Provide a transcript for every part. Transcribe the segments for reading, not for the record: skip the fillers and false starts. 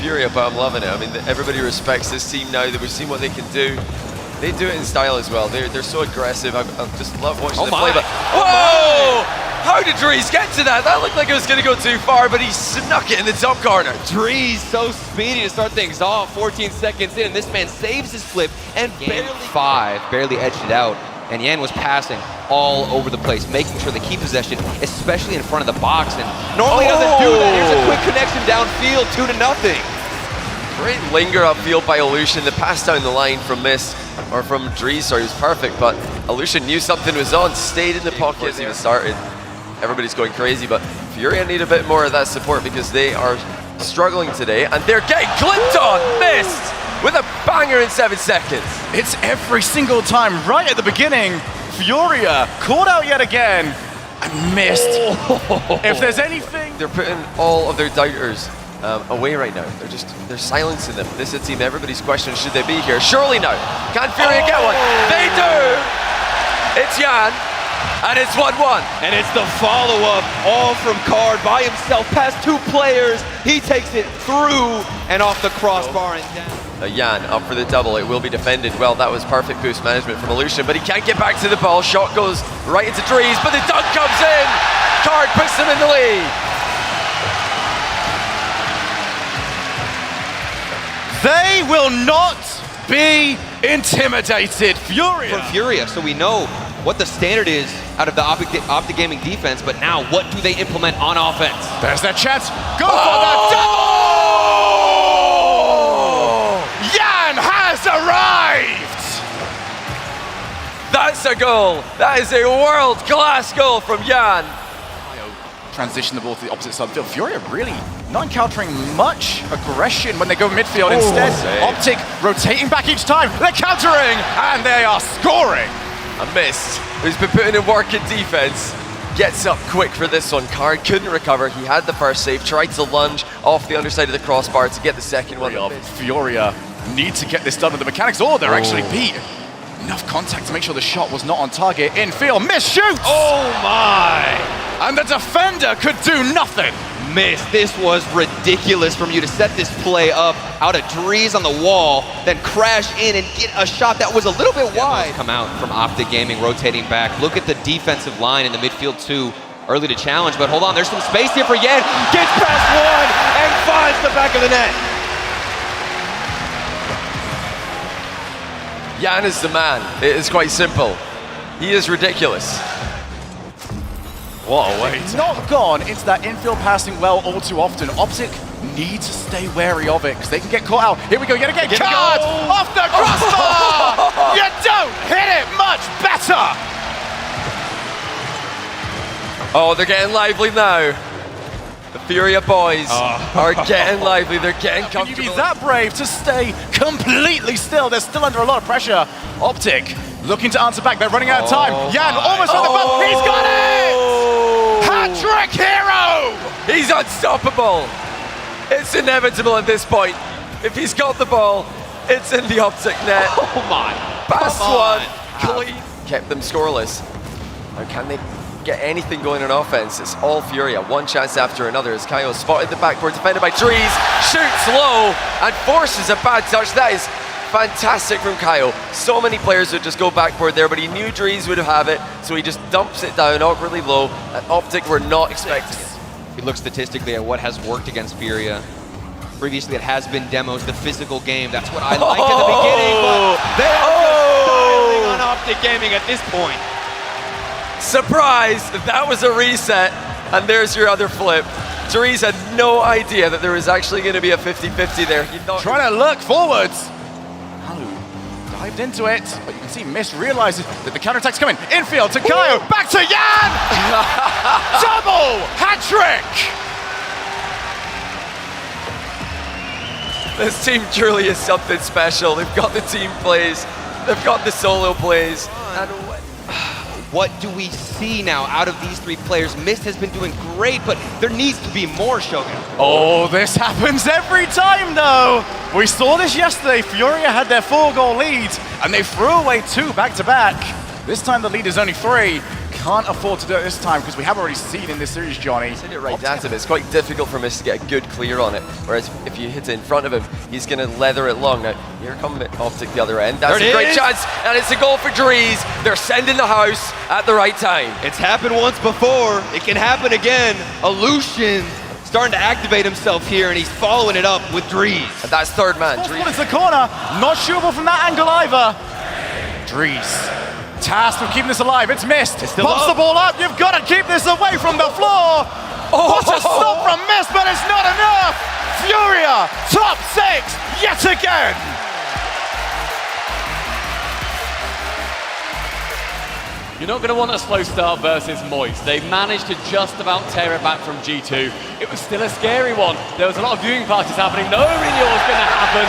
Furia, but I'm loving it. I mean, everybody respects this team now that we've seen what they can do. They do it in style as well. They're so aggressive. I just love watching them play. But whoa! How did Dries get to that? That looked like it was going to go too far, but he snuck it in the top corner. Dries so speedy to start things off. 14 seconds in, and this man saves his flip and barely edged it out. And Yan was passing all over the place, making sure they keep possession, especially in front of the box. And normally doesn't do that. Here's a quick connection downfield, 2-0. Great linger upfield by Illusion. The pass down the line from Dries, sorry, was perfect, but Illusion knew something was on, stayed in the pocket as he was started. Everybody's going crazy, but Furia need a bit more of that support because they are struggling today, and they're getting clipped on, missed, with a banger in 7 seconds. It's every single time, right at the beginning. Furia caught out yet again and missed. If there's anything... They're putting all of their doubters away right now. They're silencing them. This is a team everybody's questioning, should they be here? Surely now. Can Furia get one? They do! It's Yan, and it's 1-1. And it's the follow-up, all from Card by himself, past 2 players. He takes it through and off the crossbar and down. Yan up for the double. It will be defended well. That was perfect boost management from Illusion, but he can't get back to the ball. Shot goes right into Dries, but the dunk comes in. Card puts them in the lead. They will not be intimidated. Furia. From Furia, so we know what the standard is out of the Optic Gaming defense, but now what do they implement on offense? There's their chance. Go for the double! Yan has arrived! That's a goal. That is a world-class goal from Yan. Transition the ball to the opposite side of the field. Furia really not encountering much aggression when they go midfield. Instead, Optic rotating back each time. They're countering, and they are scoring. A miss. Who's been putting in work in defense. Gets up quick for this one. Card couldn't recover. He had the first save, tried to lunge off the underside of the crossbar to get the second one. Furia need to get this done with the mechanics, or they're actually beat. Enough contact to make sure the shot was not on target. Infield, miss shoots! Oh my! And the defender could do nothing. Miss. This was ridiculous from you to set this play up out of Dries on the wall, then crash in and get a shot that was a little bit wide. Come out from Optic Gaming, rotating back. Look at the defensive line in the midfield too. Early to challenge, but hold on, there's some space here for Yan. Gets past one and finds the back of the net. Yan is the man. It is quite simple. He is ridiculous. What a way. Not gone into that infield passing well all too often. Optic need to stay wary of it because they can get caught out. Here we go, yet again. Card off the crossbar! You don't hit it much better! Oh, they're getting lively now. The Furia boys are getting lively. They're getting comfortable. Can you be that brave to stay completely still? They're still under a lot of pressure. Optic looking to answer back. They're running out of time. Yan almost on the ball. He's got it! Hat-trick hero! He's unstoppable. It's inevitable at this point. If he's got the ball, it's in the Optic net. Oh my. Past one. Clean. Kept them scoreless. Now can they get anything going on offense? It's all Furia. One chance after another as Kaio spotted the backboard, defended by Dries, shoots low and forces a bad touch. That is fantastic from Kaio. So many players would just go backboard there, but he knew Dries would have it, so he just dumps it down awkwardly low. And Optic were not expecting it. If you look statistically at what has worked against Furia, previously it has been demos, the physical game. That's what I liked at the beginning, but they are just styling on Optic Gaming at this point. Surprise! That was a reset, and there's your other flip. Dries had no idea that there was actually going to be a 50-50 there. Trying to look forwards. Dived into it, but you can see Miss realizes that the counterattack's coming. Infield to Kaio, back to Yan! Double hat-trick! This team truly is something special. They've got the team plays, they've got the solo plays. And what do we see now out of these 3 players? Mist has been doing great, but there needs to be more, Shogun. Oh, this happens every time, though. We saw this yesterday. Furia had their 4-goal lead, and they threw away 2 back-to-back. This time the lead is only 3. can't afford to do it this time because we have already seen in this series, Johnny. Hit it right at him. It's quite difficult for Mist to get a good clear on it. Whereas if you hit it in front of him, he's going to leather it long. Now, here comes Optic the other end. That's a great chance, and it's a goal for Dries. They're sending the house at the right time. It's happened once before. It can happen again. Illusion starting to activate himself here, and he's following it up with Dries. And that's third man. Dries into the corner. Not shootable from that angle either. Dries, tasked with keeping this alive. It's Mist. Pops the ball up. You've got to keep this away from the floor. What a stop from Mist, but it's not enough. Furia, top 6 yet again. You're not going to want a slow start versus Moist. They managed to just about tear it back from G2. It was still a scary one. There was a lot of viewing parties happening. No renewal was going to happen,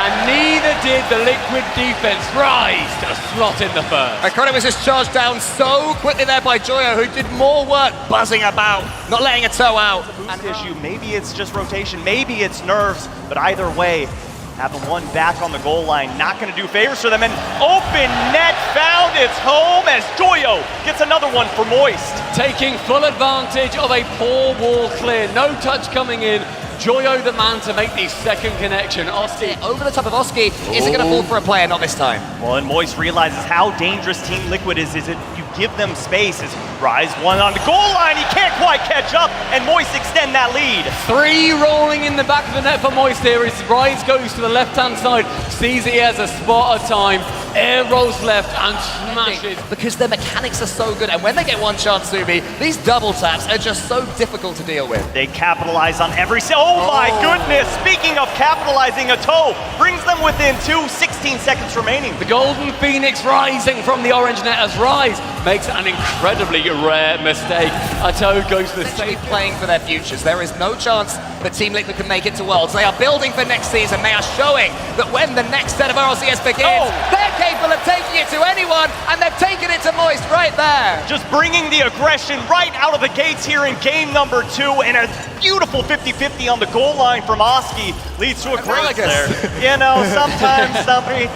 and neither did the Liquid defense rise to slot in the first. Chronic was just charged down so quickly there by Joyo, who did more work buzzing about, not letting a toe out. An issue. Maybe it's just rotation, maybe it's nerves, but either way, having one back on the goal line, not going to do favors for them. And open net found its home as Joyo gets another one for Moist. Taking full advantage of a poor wall clear. No touch coming in. Joyo the man to make the second connection. Oski Over the top of Oski. Is it going to fall for a player? Not this time. Well, and Moist realizes how dangerous Team Liquid is it you give them space. As Rise one on the goal line, he can't quite catch up, and Moist extend that lead. 3 rolling in the back of the net for Moist here as Rise goes to the left-hand side, sees he has a spot of time, air rolls left and smashes. Because their mechanics are so good, and when they get one chance, Subi, these double taps are just so difficult to deal with. They capitalize on every... Oh my goodness! Speaking of capitalizing, a toe brings them within 16 seconds remaining. The Golden Phoenix rising from the orange net as Rise makes an incredibly rare mistake. A toe goes to the Essentially playing for their futures. There is no chance that Team Liquid can make it to Worlds. They are building for next season. They are showing that when the next set of RLCS begins, they're capable of taking it to anyone, and they've taken it to Moist right there. Just bringing the aggression right out of the gates here in game number 2, and a beautiful 50-50 on the goal line from Oski leads to a great there. You know, sometimes somebody,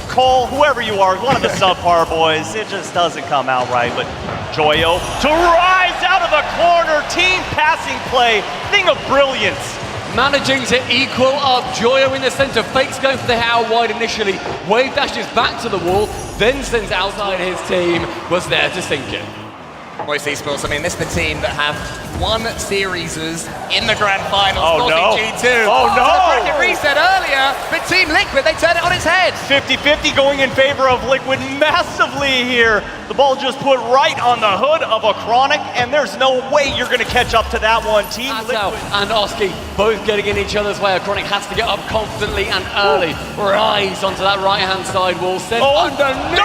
Cole, whoever you are, one of the subpar boys, it just doesn't come out right. But Joyo to Rise out of the corner, team passing play, thing of brilliance. Managing to equal up. Joyo in the center, fakes going for the out wide initially. Wave dashes back to the wall, then sends outside his team, was there to sink it. Moist Esports, I mean, this is the team that have won series in the grand finals, G2. Oh no! The bracket reset earlier, but Team Liquid, they turn it on its head. 50-50 going in favor of Liquid massively here. The ball just put right on the hood of a Chronic, and there's no way you're going to catch up to that one. Team Liquid and Oski both getting in each other's way. Chronic has to get up confidently and early. Rise onto that right-hand side wall, sent underneath.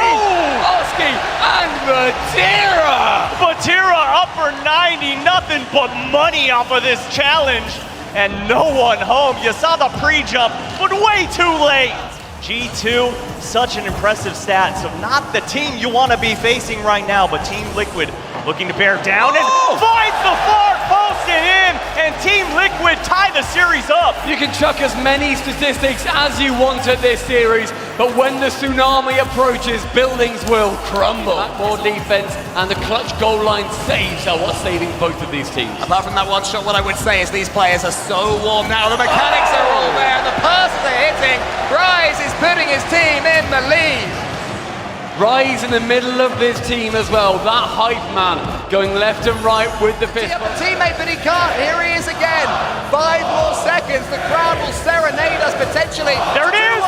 Oski and Vatira! Vatira up for 90, nothing but money off of this challenge, and no one home. You saw the pre-jump, but way too late. G2, such an impressive stat. So not the team you want to be facing right now, but Team Liquid looking to bear down and finds the far post and in, and Team Liquid tie the series up. You can chuck as many statistics as you want at this series, but when the tsunami approaches, buildings will crumble. More defense and the clutch goal line saves are what's saving both of these teams. Apart from that one shot, what I would say is these players are so warm now. The mechanics are all there, and the pass they're hitting. Rise is putting his team in the lead. Rise in the middle of this team as well. That hype man going left and right with the fist. Teammate, but he can't. Here he is again. 5 more seconds. The crowd will serenade us potentially. There it is.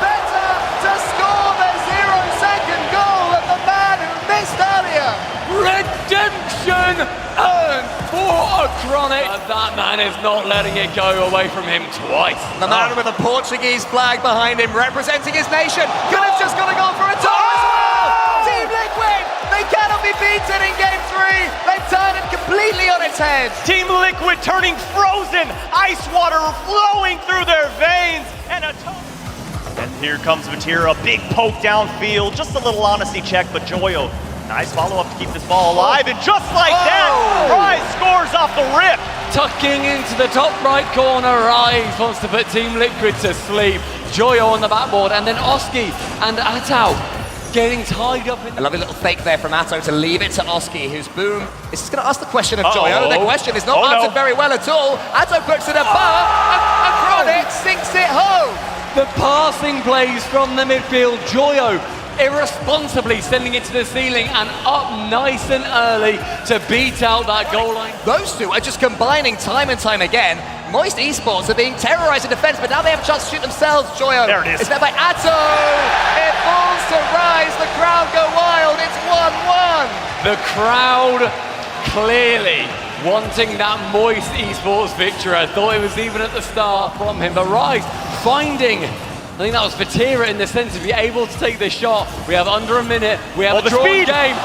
Better to score the 0-second goal of the man who missed earlier. Redemption earned for a Chronic. That man is not letting it go away from him twice. The man with a Portuguese flag behind him representing his nation could have just got to go for a tie as well. Team Liquid, they cannot be beaten in game 3. They've turned it completely on its head. Team Liquid turning frozen, ice water flowing through their veins, and a and here comes Vatira, big poke downfield, just a little honesty check, but Joyo, nice follow-up to keep this ball alive, and just like that, Rise scores off the rip. Tucking into the top right corner, Rise wants to put Team Liquid to sleep. Joyo on the backboard, and then Oski and Atau getting tied up in A the... lovely little fake there from Atto to leave it to Oski, whose boom is just going to ask the question of Joyo. The question is not answered very well at all. Atto puts it above, and Chronic sinks it home. The passing plays from the midfield. Joyo irresponsibly sending it to the ceiling and up nice and early to beat out that goal line. Those two are just combining time and time again. Moist Esports are being terrorized in defense, but now they have a chance to shoot themselves. Joyo. There it is. It's met by Atto. It falls to Rise. The crowd go wild. It's 1-1. The crowd clearly wanting that Moist Esports victory. I thought it was even at the start from him, but Rise finding, I think that was Fatira in the sense of being able to take the shot. We have under a minute. We have a drawn game.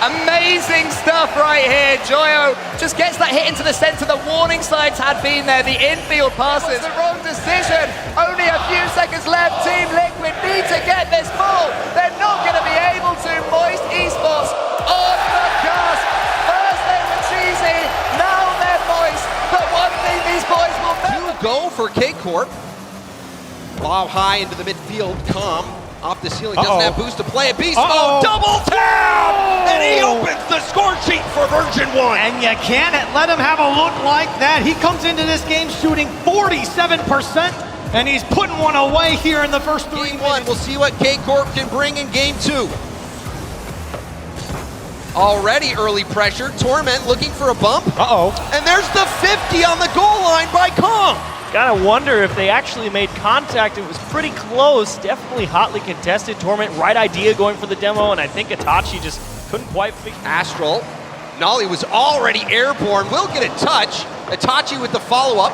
Amazing stuff right here. Joyo just gets that hit into the center. The warning signs had been there. The infield passes. The wrong decision. Only a few seconds left. Team Liquid need to get this ball. They're not going to be able to. Moist Esports on the cusp. First they were cheesy. Now they're moist. But one thing these boys will never Go for K-Corp. Lob high into the midfield. Calm. Off the ceiling. Doesn't have boost to play it. Beast mode. Double tap! And he opens the score sheet for Version 1. And you can't let him have a look like that. He comes into this game shooting 47%, and he's putting one away here in the first 3 Game minutes. 1. We'll see what K-Corp can bring in Game 2. Already early pressure. Torment looking for a bump. And there's the 50 on the goal line by Kong. Gotta wonder if they actually made contact. It was pretty close, definitely hotly contested. Torment, right idea going for the demo, and I think Itachi just couldn't quite figure Astral. Nolly was already airborne. Will get a touch. Itachi with the follow-up.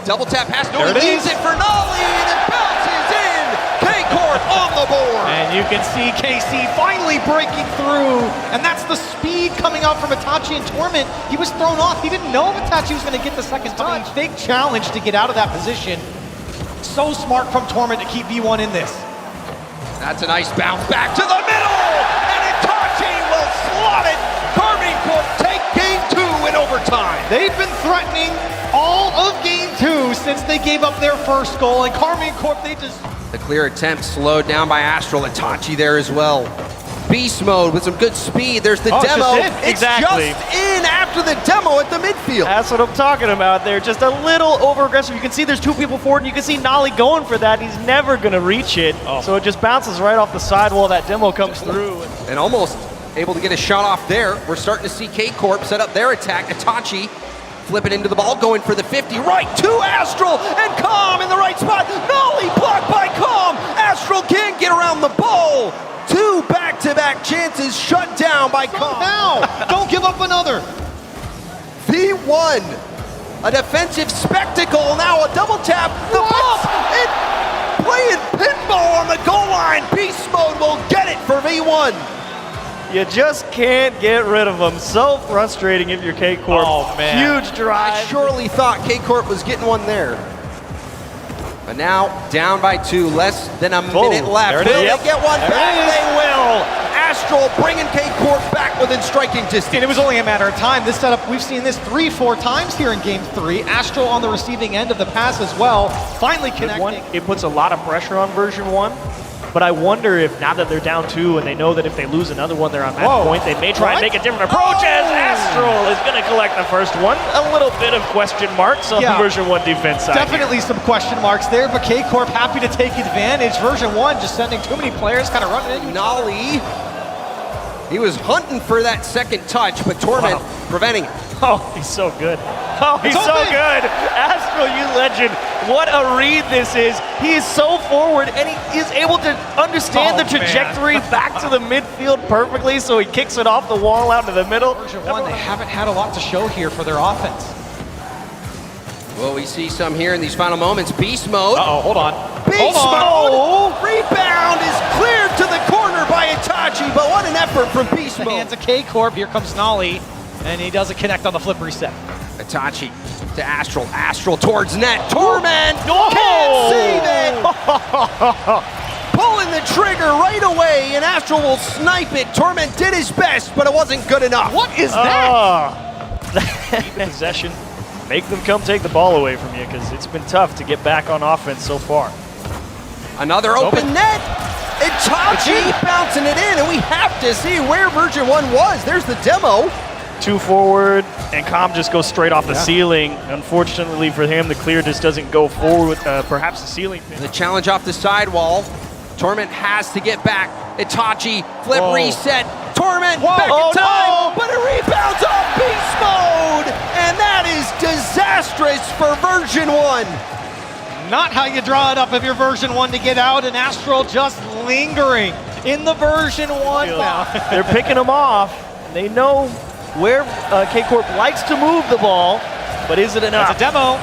Double tap pass. No, he leaves it for Nolly, and it bounces in. K-Corp on the board. And you can see KC finally breaking through, and that's the speed coming out from Itachi and Torment. He was thrown off. He didn't know if Itachi was going to get the second touch. Big challenge to get out of that position. So smart from Torment to keep V1 in this. That's a nice bounce back to the middle, and Itachi will slot it. Karmine Corp take Game 2 in overtime. They've been threatening all of Game 2 since they gave up their first goal, and Karmine Corp, they just... The clear attempt slowed down by Astral. Itachi there as well. Beast mode with some good speed. There's the demo. It's Exactly. just in after the demo at the midfield. That's what I'm talking about. They're just a little over-aggressive. You can see there's two people forward, and you can see Nolly going for that. He's never going to reach it. So it just bounces right off the sidewall. That demo comes through. And almost able to get a shot off there. We're starting to see K-Corp set up their attack. Itachi flipping into the ball, going for the 50. Right to Astral, and Calm in the right spot. Nolly blocked by Calm. Astral can't get around the ball. Two back-to-back chances shut down by Calm. Now, don't give up another. V1, a defensive spectacle. Now a double tap. The bump, and playing pinball on the goal line. Beast mode will get it for V1. You just can't get rid of them. So frustrating if you're K-Corp. Oh, man. Huge drive. I surely thought K-Corp was getting one there. But now, down by 2, less than a minute left. there it Will is. they get one There back? it is. They will. Astral bringing K-Corp back within striking distance. And it was only a matter of time. This setup, we've seen this 3-4 times here in Game 3. Astral on the receiving end of the pass as well. Finally connecting. It puts a lot of pressure on version 1. But I wonder if now that they're down 2 and they know that if they lose another one, they're on match point, they may try and make a different approach as Astral is going to collect the first one. A little bit of question marks on the version 1 defense side. Definitely some question marks there, but K-Corp happy to take advantage. Version 1 just sending too many players kind of running into Nolly, he was hunting for that second touch, but Torment preventing it. Oh, he's so good. Oh, he's so good. Astral, you legend. What a read this is. He is so forward, and he is able to understand the trajectory back to the midfield perfectly, so he kicks it off the wall out to the middle. Version 1, they haven't had a lot to show here for their offense. Well, we see some here in these final moments. Beast mode. Hold on. Beast mode. Rebound is cleared to the corner by Itachi, but what an effort from Beast mode. Hands of K-Corp. Here comes Nolly, and he doesn't connect on the flip reset. Itachi to Astral. Astral towards net. Torment can't save it. Pulling the trigger right away, and Astral will snipe it. Torment did his best, but it wasn't good enough. What is that? Possession. make them come take the ball away from you, because it's been tough to get back on offense so far. Another open net. Itachi bouncing it in, and we have to see where Version 1 was. There's the demo. 2 forward, and Com just goes straight off the ceiling. Unfortunately for him, the clear just doesn't go forward with perhaps the ceiling pin. The challenge off the sidewall. Torment has to get back. Itachi, flip, reset. Torment back in time, but it rebounds off beast mode, and that is disastrous for Version 1. Not how you draw it up of your Version 1 to get out, and Astral just lingering in the Version 1 now. They're picking them off. They know where K-Corp likes to move the ball, but is it enough? That's a demo.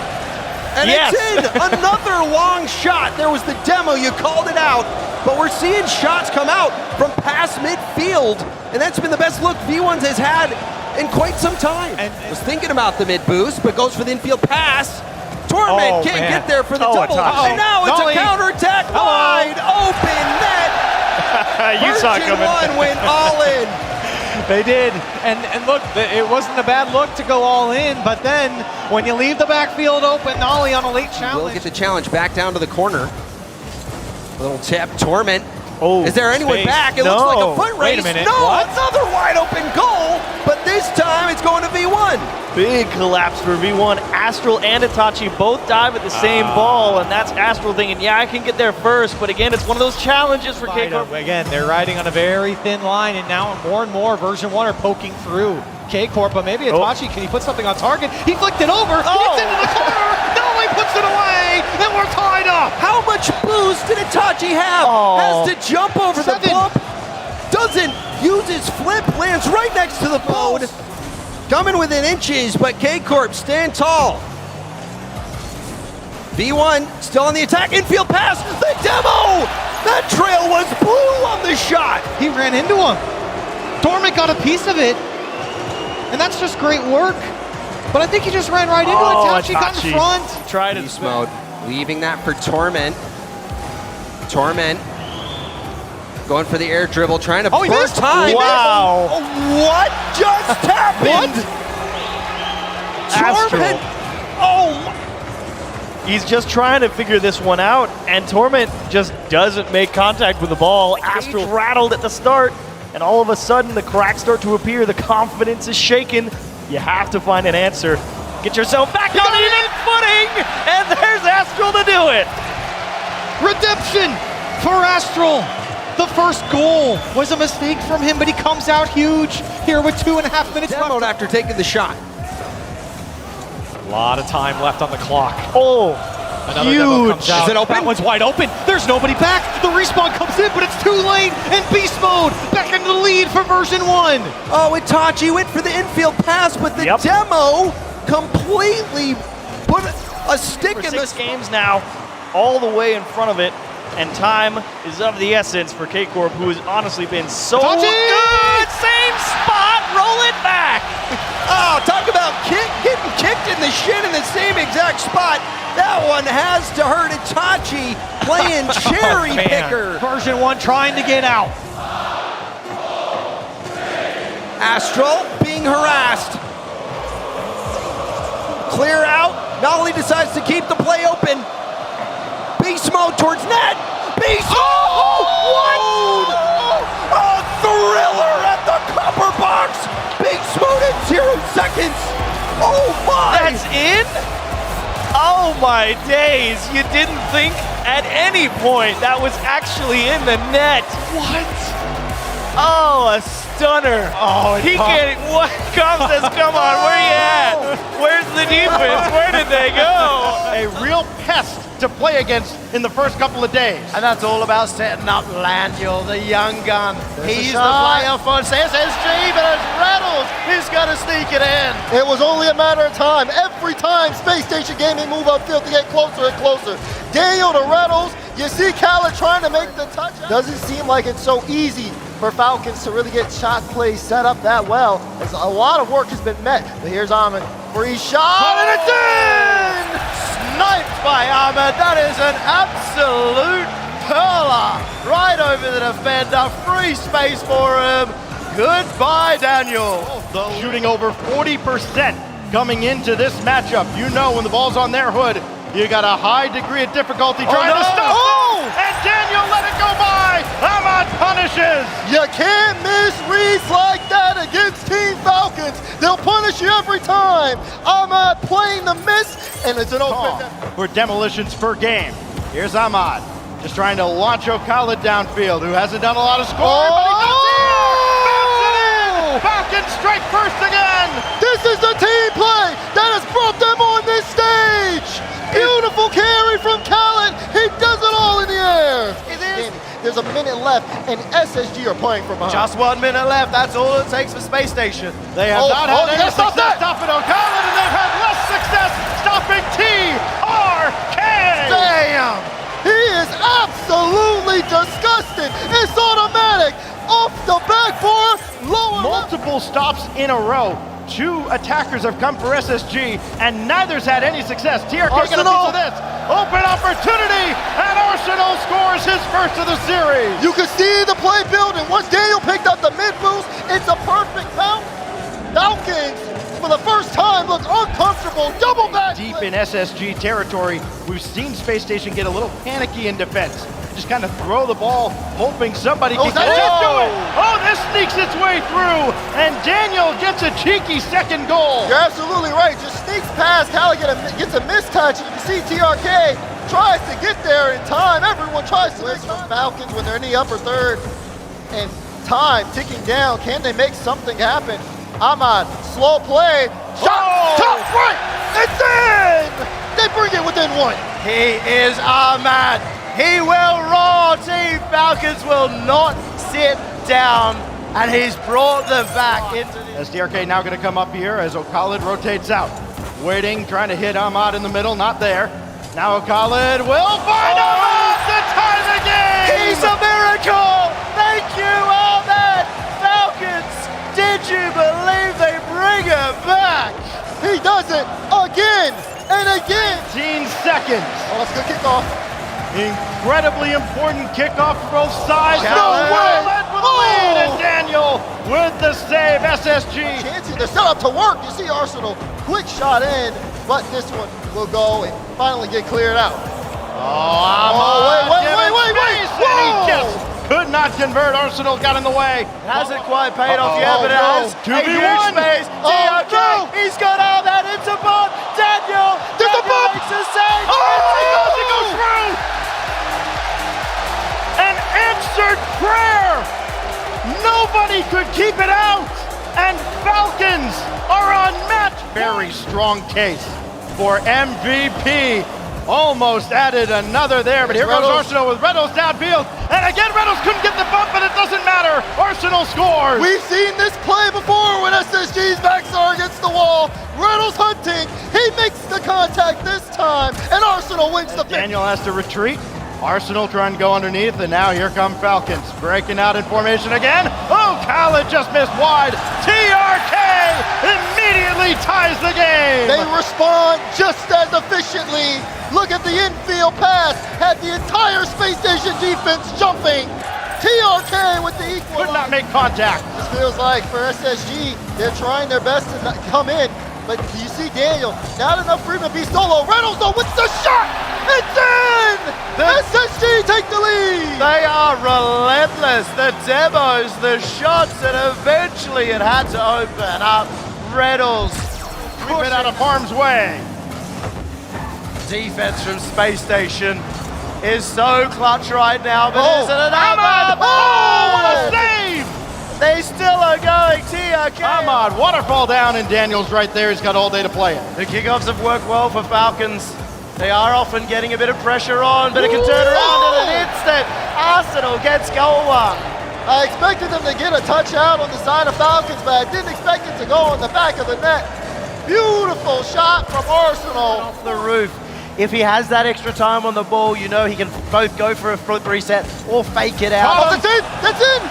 And it's in. Another long shot. There was the demo, you called it out, but we're seeing shots come out from past midfield, and that's been the best look V1 has had in quite some time. And was thinking about the mid boost, but goes for the infield pass. Torment can't get there for the double. And now it's a counterattack wide open net. You saw it coming. Version 1 went all in. They did, and look, it wasn't a bad look to go all in, but then when you leave the backfield open, Nolly on a late challenge. We'll get the challenge back down to the corner. Little tip, Torment. Oh, is there anyone space. back? It looks like a foot race. Wait a minute. No, What? another wide open goal, but this time it's going to V1. Big collapse for V1. Astral and Itachi both dive at the same ball, and that's Astral thinking, yeah, I can get there first, but again, it's one of those challenges for K-Corp. Again, they're riding on a very thin line, and now more and more Version 1 are poking through K-Corp, but maybe Itachi, can he put something on target? He flicked it over, it's into the corner, Nolly puts it away, and we're tied up! How much boost did Itachi have? Has to jump over the bump, doesn't use his flip, lands right next to the boat. Coming within inches, but K-Corp stand tall. V1 still on the attack, infield pass, the demo! That trail was blue on the shot! He ran into him. Torment got a piece of it, and that's just great work. But I think he just ran right into it. Itachi got in front. Tried Beast mode, leaving that for Torment. Torment going for the air dribble, trying to burst time. Wow. What just happened? Torment. He's just trying to figure this one out, and Torment just doesn't make contact with the ball. Astral rattled at the start, and all of a sudden the cracks start to appear. The confidence is shaken. You have to find an answer. Get yourself back on even footing, and there's Astral to do it. Redemption for Astral. The first goal was a mistake from him, but he comes out huge here with 2.5 minutes left. Demoed after taking the shot. A lot of time left on the clock. Another huge. demo comes out. Is it open? That one's wide open. There's nobody back. The respawn comes in, but it's too late. And beast mode back into the lead for Version 1. Oh, Itachi went for the infield pass, but the demo completely put a stick in the 6 games now, all the way in front of it. And time is of the essence for K-Corp, who has honestly been so good. Same spot, roll it back. Oh, talk about getting kicked in the shin in the same exact spot. That one has to hurt Itachi playing cherry picker. Version 1 trying to get out. Astral being harassed. Clear out. Nolly decides to keep the play open. Beast mode towards net. Beast mode! What? A thriller at the copper box. Beast mode in 0 seconds. Oh my! That's in? Oh my days. You didn't think at any point that was actually in the net. What? Oh, a stunner. Oh, he can't. What? Com says, come on, where you at? Where's the defense? Where did they go? A real pest to play against in the first couple of days. And that's all about setting up Laniel, the young gun. He's the player for SSG, but it's Rattles who's going to sneak it in. It was only a matter of time. Every time Spacestation Gaming move upfield to get closer and closer. Daniel to Rattles, you see Khaled trying to make the touch. Doesn't seem like it's so easy for Falcons to really get shot plays set up that well. As a lot of work has been met. But here's Ahmed. Free shot, and it's in! Sniped by Ahmed. That is an absolute curler. Right over the defender. Free space for him. Goodbye, Daniel. Shooting over 40% coming into this matchup. You know when the ball's on their hood, you got a high degree of difficulty trying to stop it. And Daniel let it go by. Ahmad punishes. You can't miss reads like that against Team Falcons. They'll punish you every time. Ahmad playing the miss, and it's an open for demolitions per game. Here's Ahmad, just trying to launch Khalid downfield, who hasn't done a lot of scoring, but he does here! Bounce it in! Falcons strike first again! This is the team play that has brought them on this stage! Beautiful carry from Khalid. He does it all in the air. There's a minute left, and SSG are playing from behind. Just 1 minute left. That's all it takes for Spacestation. They have not had any success stopping Khalid, and they've had less success stopping TRK. Damn! He is absolutely disgusting. It's automatic. Off the backboard, lower. Multiple stops in a row. 2 attackers have come for SSG, and neither's had any success. TRK got a piece of this. Open opportunity, and Arsenal scores his first of the series. You can see the play building. Once Daniel picked up the mid boost, it's a perfect bounce. Falcons, for the first time, look uncomfortable. Double back. Deep in SSG territory, we've seen Spacestation get a little panicky in defense. Just kind of throw the ball, hoping somebody can get into it. Oh, this sneaks its way through, and Daniel gets a cheeky second goal. You're absolutely right. Just sneaks past. Khalid gets a mistouch. You can see TRK tries to get there in time. Everyone tries to miss from Falcons when they're in the upper third. And time ticking down. Can they make something happen? Ahmad, slow play. Shot, top right. It's in. They bring it within 1. He is Ahmad. He will roar. Team Falcons will not sit down, and he's brought them back into the... As TRK now going to come up here as Khalid rotates out. Waiting, trying to hit Ahmad in the middle, not there. Now Khalid will find Ahmad to tie the game! He's a miracle! Thank you, Ahmad! Falcons, did you believe they bring it back? He does it again and again. 15 seconds. Oh, that's a good kickoff. Incredibly important kickoff for both sides. No way! Led with the lead, and Daniel with the save. SSG. Chancy, they're set up to work. You see Arsenal, quick shot in, but this one will go and finally get cleared out. Wait. And he just could not convert. Arsenal got in the way. It hasn't quite paid off yet, but it has. 2v1. Space. TRK, he's got all that into ball. Daniel, there's a bump. Makes a save. It goes through. An answered prayer. Nobody could keep it out, and Falcons are unmatched. Very strong case for MVP. Almost added another there, but here goes Arsenal with Reynolds downfield. And again, Reynolds couldn't get the bump, but it doesn't matter. Arsenal scores. We've seen this play before when SSG's backs are against the wall. Reynolds hunting. He makes the contact this time, and Arsenal wins the Daniel has to retreat. Arsenal trying to go underneath, and now here come Falcons. Breaking out in formation again. Oh, Khalid just missed wide. TRK immediately ties the game. They respond just as efficiently. Look at the infield pass. Had the entire Spacestation defense jumping. TRK with the equal. Could not make contact. This feels like for SSG, they're trying their best to not come in. But you see Daniel, not enough room to be solo. Reynolds though with the shot. It's in! SSG take the lead! They are relentless. The demos, the shots, and eventually it had to open up. Reynolds Keep it out of harm's way. Defense from Spacestation is so clutch right now, but is it Ahmad! another? What a save! They still are going. TRK. Ahmad, waterfall down, and Daniel's right there. He's got all day to play it. The kickoffs have worked well for Falcons. They are often getting a bit of pressure on, but it can turn around in an instant. Arsenal gets goal one. I expected them to get a touch out on the side of Falcons, but I didn't expect it to go on the back of the net. Beautiful shot from Arsenal. Off the roof. If he has that extra time on the ball, you know he can both go for a flip reset or fake it out. Oh, that's in! That's in!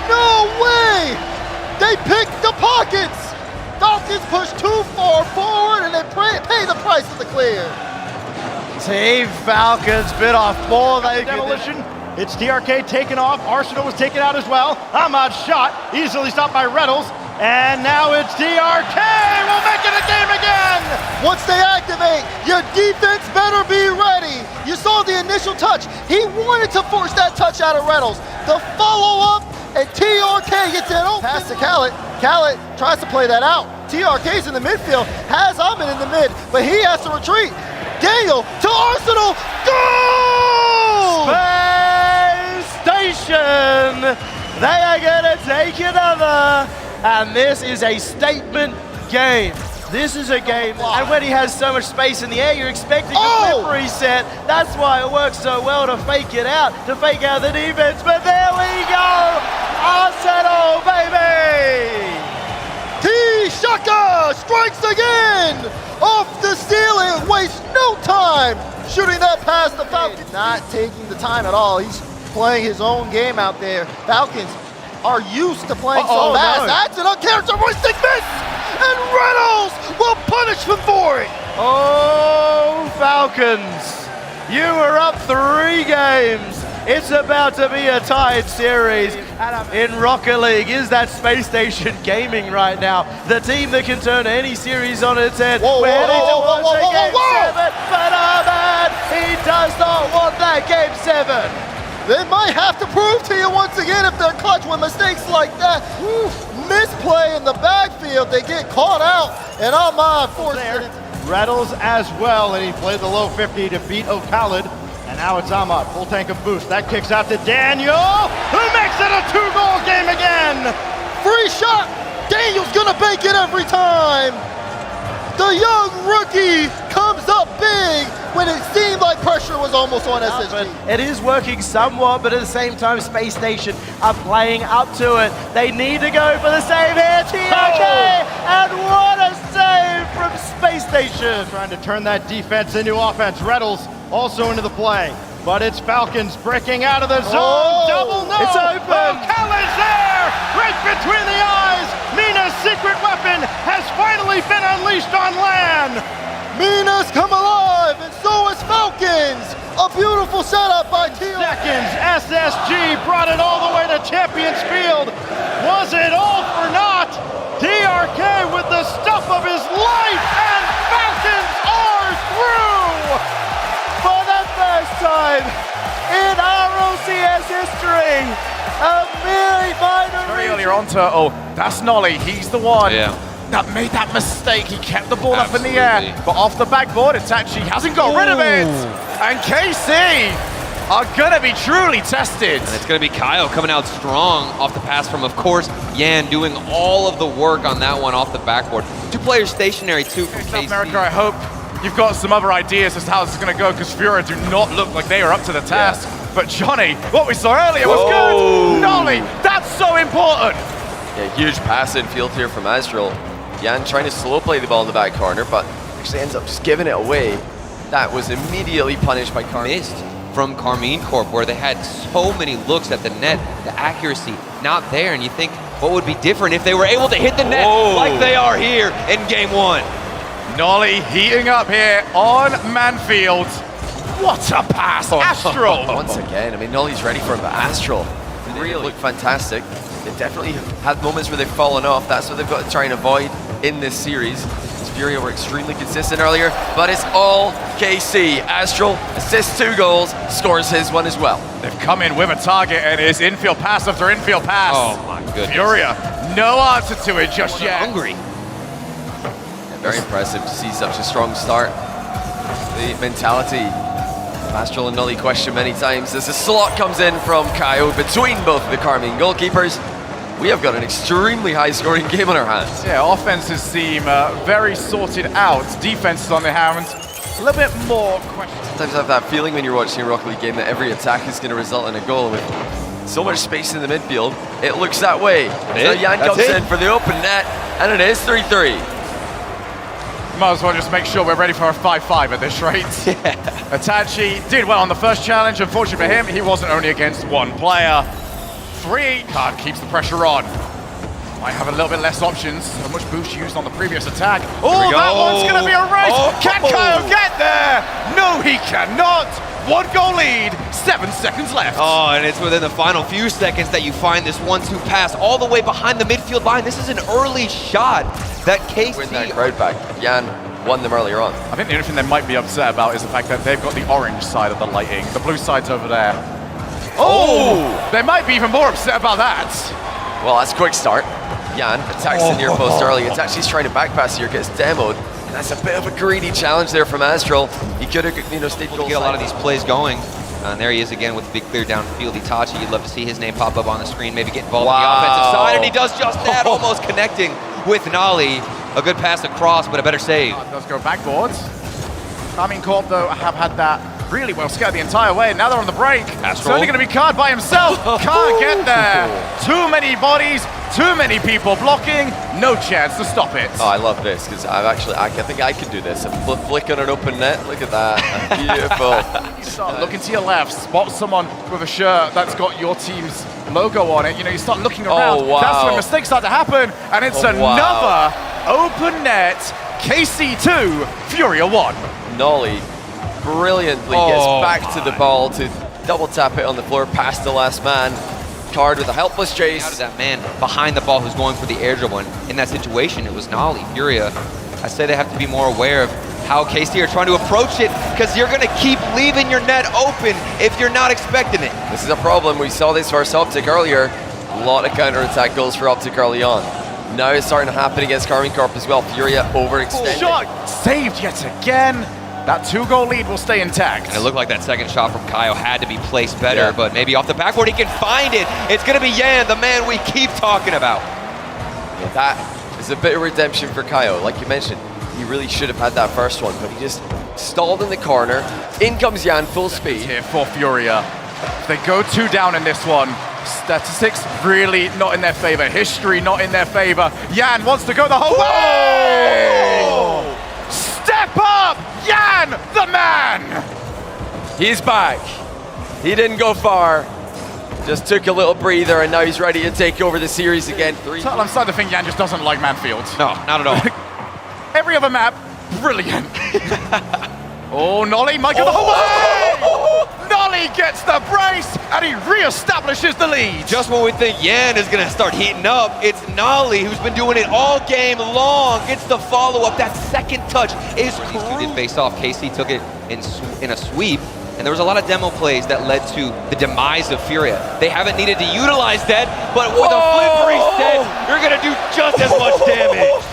No way! They picked the pockets! Falcons push too far forward and they pay the price of the clear. Team Falcons bit off more than demolition. It's TRK taken off. Arsenal was taken out as well. Ahmad's shot, easily stopped by Reynolds. And now it's TRK will will make it a game again! Once they activate, your defense better be ready. You saw the initial touch. He wanted to force that touch out of Reynolds. The follow-up, and TRK gets it open. Pass to Khaled. Khaled tries to play that out. TRK's in the midfield, has Ahmed in the mid, but he has to retreat. Daniel to Arsenal, goal! Spacestation! They are gonna take another, and this is a statement game. This is a game, and when he has so much space in the air, you're expecting a flip reset. That's why it works so well to fake it out, to fake out the defense, but there we go! Arsenal, baby! T-Shaka strikes again! Off the ceiling, wastes no time shooting that past the Falcons. Not taking the time at all. He's playing his own game out there. Falcons are used to playing so fast. No. That's an uncharacteristic miss! And Reynolds will punish him for it! Oh, Falcons, you were up 3 games. It's about to be a tied series. In Rocket League, is that Space Station Gaming right now? The team that can turn any series on its head. Whoa, We're heading whoa, whoa, towards whoa, a game whoa, whoa. 7, but Ahmed, he does not want that game 7. They might have to prove to you once again if they're clutch when mistakes like that. Misplay in the backfield, they get caught out, and Ahmad forced it. Reynolds as well, and he played the low 50 to beat O'Khaled. And now it's Ahmad, full tank of boost. That kicks out to Daniel, who makes it a 2-goal game again. Free shot, Daniel's gonna bank it every time. The young rookie comes up big when it seemed like pressure was almost on SSG. It is working somewhat, but at the same time, Space Station are playing up to it. They need to go for the save here, TRK, and what a save from Space Station. Trying to turn that defense into offense. Reynolds also into the play, but it's Falcons breaking out of the zone. Double no! It's open! O'Khaled's there! Right between the eyes! Mina's secret weapon has finally been unleashed on land! Mina's come alive, and so is Falcons! A beautiful setup by TRK. Seconds, SSG brought it all the way to Champions Field. Was it all for naught? TRK with the stuff of his life, and Falcons are through! For the first time in RLCS history, a very minor Very earlier on, Turtle. That's Nolly. He's the one Yeah. that made that mistake. He kept the ball up in the Absolutely. air, but off the backboard, Itachi hasn't got rid of it. And KC are gonna be truly tested. And it's going to be Kyle coming out strong off the pass from, of course, Yan doing all of the work on that one off the backboard. 2 players stationary, too, from South KC. America, I hope you've got some other ideas as to how this is going to go, because Furia do not look like they are up to the task. But Johnny, what we saw earlier was good. Nolly, that's so important. Yeah, huge pass in field here from Astral. Yan trying to slow play the ball in the back corner, but actually ends up just giving it away. That was immediately punished by Karmine. Missed from Karmine Corp, where they had so many looks at the net, the accuracy not there, and you think what would be different if they were able to hit the net like they are here in game 1. Nolly heating up here on Manfield. What a pass, Astral! Once again, I mean, Nolly's ready for him, but Astral really look fantastic. They definitely had moments where they've fallen off. That's what they've got to try and avoid in this series. Furia were extremely consistent earlier, but it's all KC. Astral assists 2 goals, scores his one as well. They've come in with a target, and it's infield pass after infield pass. Oh my goodness. Furia, no answer to it just yet. Hungry. Yeah, very impressive to see such a strong start. The mentality of Astral and Nolly questioned many times as the slot comes in from Kyo between both of the Karmine goalkeepers. We have got an extremely high-scoring game on our hands. Yeah, offenses seem very sorted out. Defense is on their hands. A little bit more questions. Sometimes I have that feeling when you're watching a Rocket League game that every attack is going to result in a goal. With so much space in the midfield, it looks that way. So Yan comes in for the open net, and it is 3-3. Might as well just make sure we're ready for a 5-5 at this rate. Itachi did well on the first challenge. Unfortunately for him, he wasn't only against one player. 3 card keeps the pressure on. Might have a little bit less options. So much boost used on the previous attack. Oh, that one's going to be a race. Can Kyle get there? No, he cannot. 1-goal lead, 7 seconds left. Oh, and it's within the final few seconds that you find this 1-2 pass all the way behind the midfield line. This is an early shot that KC... Win that crowd back. Yan won them earlier on. I think the only thing they might be upset about is the fact that they've got the orange side of the lighting. The blue side's over there. Oh! They might be even more upset about that. Well, that's a quick start. Yan attacks the near post early. It's actually trying to back pass here, gets demoed. And that's a bit of a greedy challenge there from Astral. He could have, stayed to get a lot of these plays going. And there he is again with the big clear downfield. Itachi, you'd love to see his name pop up on the screen, maybe get involved in the offensive side, and he does just that, almost connecting with Nolly. A good pass across, but a better save. It does go backboards. Karmine Corp, though, have had that really well scared the entire way. Now they're on the break. It's only going to be Card by himself. Can't get there. Too many bodies, too many people blocking. No chance to stop it. Oh, I love this because I think I could do this. A flick on an open net. Look at that. Beautiful. Looking to your left, spot someone with a shirt that's got your team's logo on it. You start looking around. Oh, wow. That's when mistakes start to happen. And it's another open net. KC 2, Furia 1. Nolly brilliantly gets back to the ball to double tap it on the floor past the last man. Card with a helpless chase. How did that man behind the ball who's going for the air dribble? In that situation, it was Nolly. Furia, I say they have to be more aware of how KC are trying to approach it, because you're going to keep leaving your net open if you're not expecting it. This is a problem. We saw this versus Optic earlier. A lot of counter-attack goals for Optic early on. Now it's starting to happen against Karmine Corp as well. Furia overextended. Shot saved yet again. That 2-goal lead will stay intact. And it looked like that second shot from Kaio had to be placed better, but maybe off the backboard he can find it. It's going to be Yan, the man we keep talking about. Yeah, that is a bit of redemption for Kaio. Like you mentioned, he really should have had that first one, but he just stalled in the corner. In comes Yan, full speed. Here for Furia. If they go 2 down in this one, statistics really not in their favor. History not in their favor. Yan wants to go the whole way! Step up! Yan, the man! He's back. He didn't go far. Just took a little breather, and now he's ready to take over the series again. I'm starting to think Yan just doesn't like Manfield. No, not at all. Every other map, brilliant. Oh, Nolly might go the whole way! Nolly gets the brace, and he re-establishes the lead. Just when we think Yan is going to start heating up, it's Nolly who's been doing it all game long. Gets the follow-up. That second touch is crucial. Did face off. KC took it in a sweep, and there was a lot of demo plays that led to the demise of Furia. They haven't needed to utilize that, but with a flip reset, you're going to do just as much damage.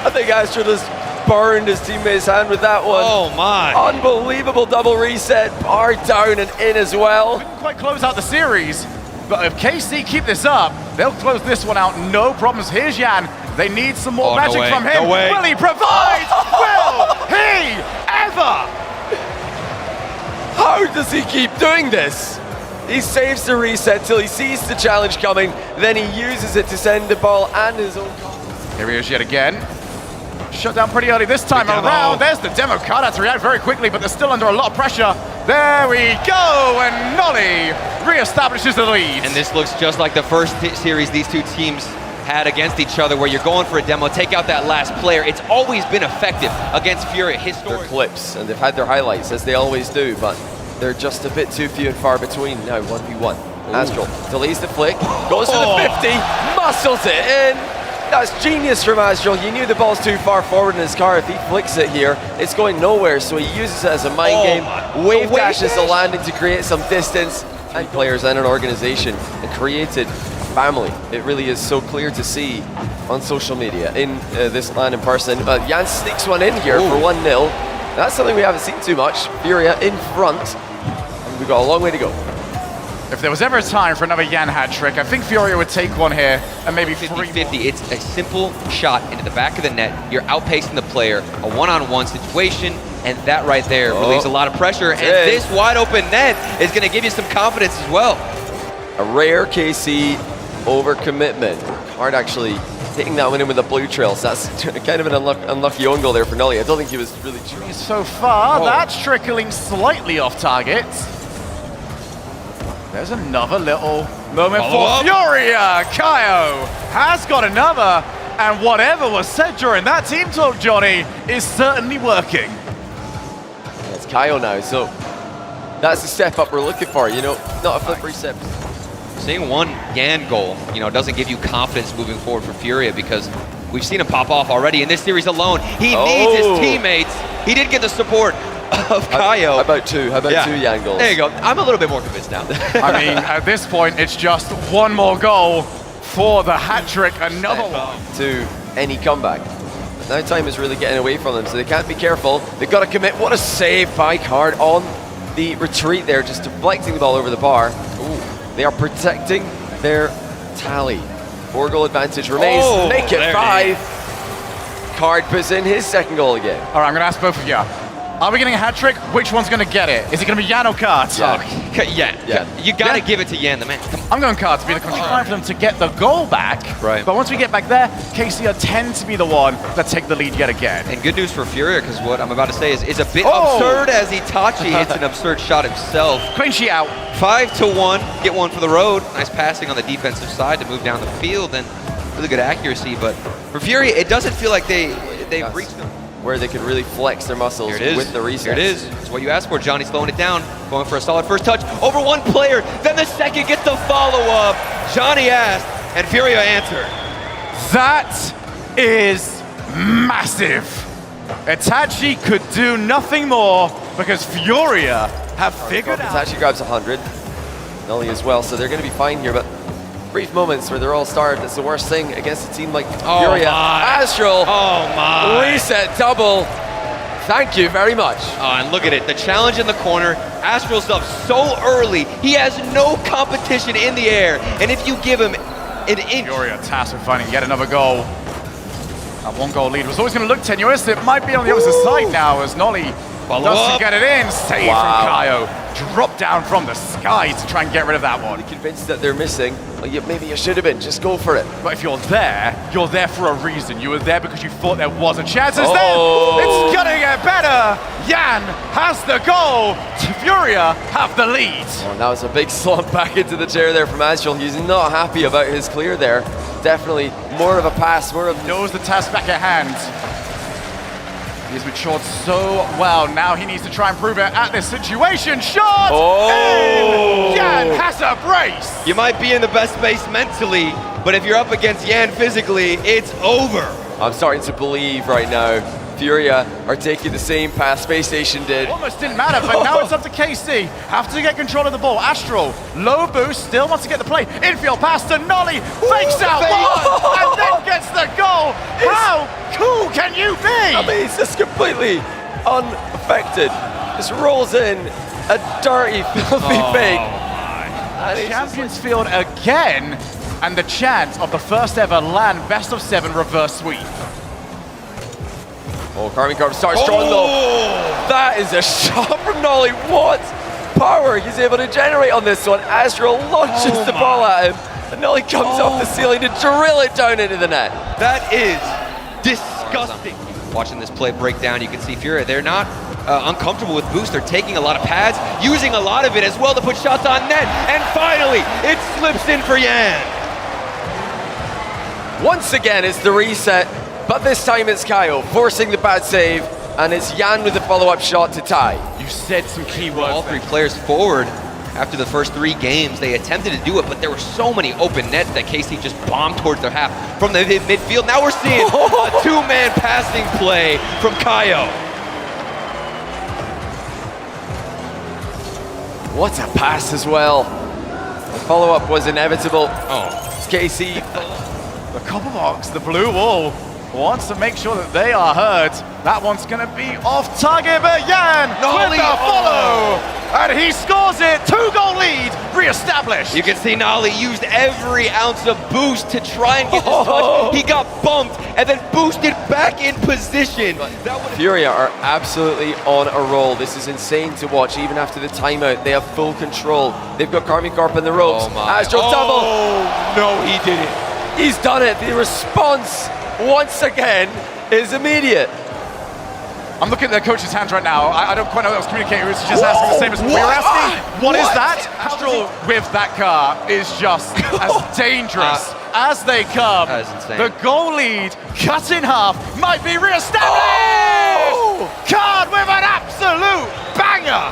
I think Astro just burned his teammate's hand with that one. Oh my. Unbelievable double reset. Bar down and in as well. Didn't quite close out the series, but if KC keep this up, they'll close this one out, no problems. Here's Yan. They need some more magic from him. Will he provide? Will he ever? How does he keep doing this? He saves the reset till he sees the challenge coming, then he uses it to send the ball and his own. Here he is yet again. Shut down pretty early this time around. There's the demo card. Had to react very quickly, but they're still under a lot of pressure. There we go, and Nolly re-establishes the lead. And this looks just like the first series these two teams had against each other, where you're going for a demo, take out that last player. It's always been effective against Furia historically. Their clips, and they've had their highlights, as they always do, but they're just a bit too few and far between now. 1v1. Astral delays the flick, goes to the 50, muscles it in. That's genius from Astral. He knew the ball's too far forward in his car. If he flicks it here, it's going nowhere, so he uses it as a mind game. Wave dashes the landing to create some distance, and players and an organization, and created a family. It really is so clear to see on social media, in this LAN in person. Yan sneaks one in here for 1-0. That's something we haven't seen too much. Furia in front, and we've got a long way to go. If there was ever a time for another Yan hat trick, I think Furia would take one here, and maybe 50-50. It's a simple shot into the back of the net. You're outpacing the player, a one-on-one situation, and that right there relieves a lot of pressure. And this wide open net is going to give you some confidence as well. A rare KC overcommitment. Hard actually taking that one in with the blue trails. That's kind of an unlucky own goal there for Nolly. I don't think he was really trying. So far, that's trickling slightly off target. There's another little moment for Furia. Kaio has got another, and whatever was said during that team talk, Johnny, is certainly working. It's Kaio now, so That's the step up we're looking for, you know, not a flip reset. Seeing one Yan goal, you know, doesn't give you confidence moving forward for Furia because we've seen him pop off already in this series alone. He needs his teammates. He did get the support of Kaio. How about two? How about 2 Yan goals? There you go. I'm a little bit more convinced now. I mean, at this point, it's just one more goal for the hat trick, another one. To any comeback. But now time is really getting away from them, so they can't be careful. They've got to commit. What a save by Card on the retreat there, just deflecting the ball over the bar. Ooh. They are protecting their tally. 4-goal advantage remains. Make it 5. Card puts in his 2nd goal again. All right, I'm going to ask both of you. Are we getting a hat trick? Which one's going to get it? Is it going to be Yan or Card? Yeah. You got to give it to Yan, the man. I'm going Card to be the control. Trying for them to get the goal back. Right. But once we get back there, KC tend to be the one that take the lead yet again. And good news for Furia, because what I'm about to say is a bit absurd as Itachi hits an absurd shot himself. Clean sheet out. 5-1, get one for the road. Nice passing on the defensive side to move down the field and really good accuracy. But for Furia, it doesn't feel like they've reached them. Where they can really flex their muscles with the reset. Here it is. It's what you asked for. Johnny slowing it down, going for a solid first touch. Over one player, then the second gets the follow-up. Johnny asked, and Furia answered. That is massive. Itachi could do nothing more because Furia have figured out. Itachi grabs 100. Nully as well, so they're going to be fine here, but brief moments where they're all starved. That's the worst thing against a team like Furia. Astral. Reset double. Thank you very much. Oh, and look at it. The challenge in the corner. Astral's up so early. He has no competition in the air. And if you give him an inch. Furia tasked with finding yet another goal. That 1-goal lead was always going to look tenuous. It might be on the opposite side now as Nolly doesn't get it in. Save from Kaio. Drop down from the sky to try and get rid of that one. Convinced that they're missing. Well, maybe you should have been. Just go for it. But if you're there for a reason. You were there because you thought there was a chance. Instead, it's gonna get better. Yan has the goal. Furia have the lead. Oh, that was a big slump back into the chair there from Astral. He's not happy about his clear there. Definitely more of a pass, knows the task back at hand. He's matured so well. Now he needs to try and prove it at this situation. Shot! In! Yan has a brace! You might be in the best space mentally, but if you're up against Yan physically, it's over. I'm starting to believe right now Furia are taking the same path Spacestation did. Almost didn't matter, but now it's up to KC. Have to get control of the ball. Astral, low boost, still wants to get the play. Infield pass to Nolly, fakes out one, and then gets the goal. How cool can you be? I mean, it's just completely unaffected. Just rolls in a dirty, filthy fake. Champions Field again, and the chance of the first ever LAN best of 7 reverse sweep. Oh, Karmine Corp starts strong though. That is a shot from Nolly. What power he's able to generate on this one. Astral launches the ball at him, and Nolly comes off the ceiling to drill it down into the net. That is disgusting. Watching this play break down, you can see Furia. They're not uncomfortable with boost. They're taking a lot of pads, using a lot of it as well to put shots on net. And finally, it slips in for Yan. Once again, it's the reset. But this time it's Kaio forcing the bad save, and it's Yan with the follow-up shot to tie. You said some key words. All 3 players forward after the first 3 games. They attempted to do it, but there were so many open nets that KC just bombed towards their half from the midfield. Now we're seeing a 2-man passing play from Kaio. What a pass as well. The follow-up was inevitable. It's KC. The copper box, the blue wall, wants to make sure that they are heard. That one's going to be off target, but Yan with the follow! And he scores it! 2-goal lead re-established. You can see Nolly used every ounce of boost to try and get this touch. He got bumped and then boosted back in position. Furia are absolutely on a roll. This is insane to watch. Even after the timeout, they have full control. They've got Karmine Corp in the ropes. Astral double. No, he didn't. He's done it. The response, once again, is immediate. I'm looking at their coach's hands right now. I don't quite know what that was communicating. He was just asking the same as we were asking. What is that? Astral with that car is just as dangerous as they come. That is insane. The goal lead, cut in half, might be re-established! Card with an absolute banger!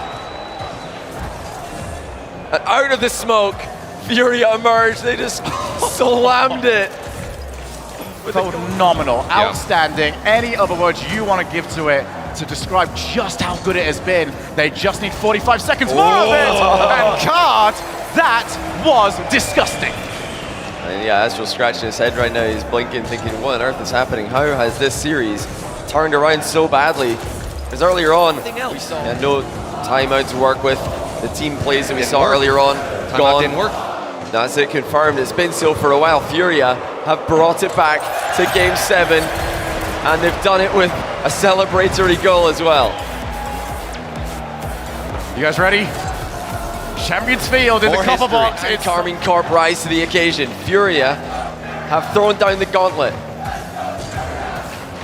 And out of the smoke, Furia emerged. They just slammed it. Phenomenal, outstanding. Any other words you want to give to it to describe just how good it has been? They just need 45 seconds more of it. And Card, that was disgusting. And yeah, Astral's scratching his head right now. He's blinking, thinking, what on earth is happening? How has this series turned around so badly? Because earlier on, we saw no timeout to work with. The team plays that we saw earlier on, gone. Didn't work. That's it, confirmed. It's been so for a while. Furia have brought it back to Game 7, and they've done it with a celebratory goal as well. You guys ready? Champions Field in the copper box. It's Karmine Corp rise to the occasion. Furia have thrown down the gauntlet.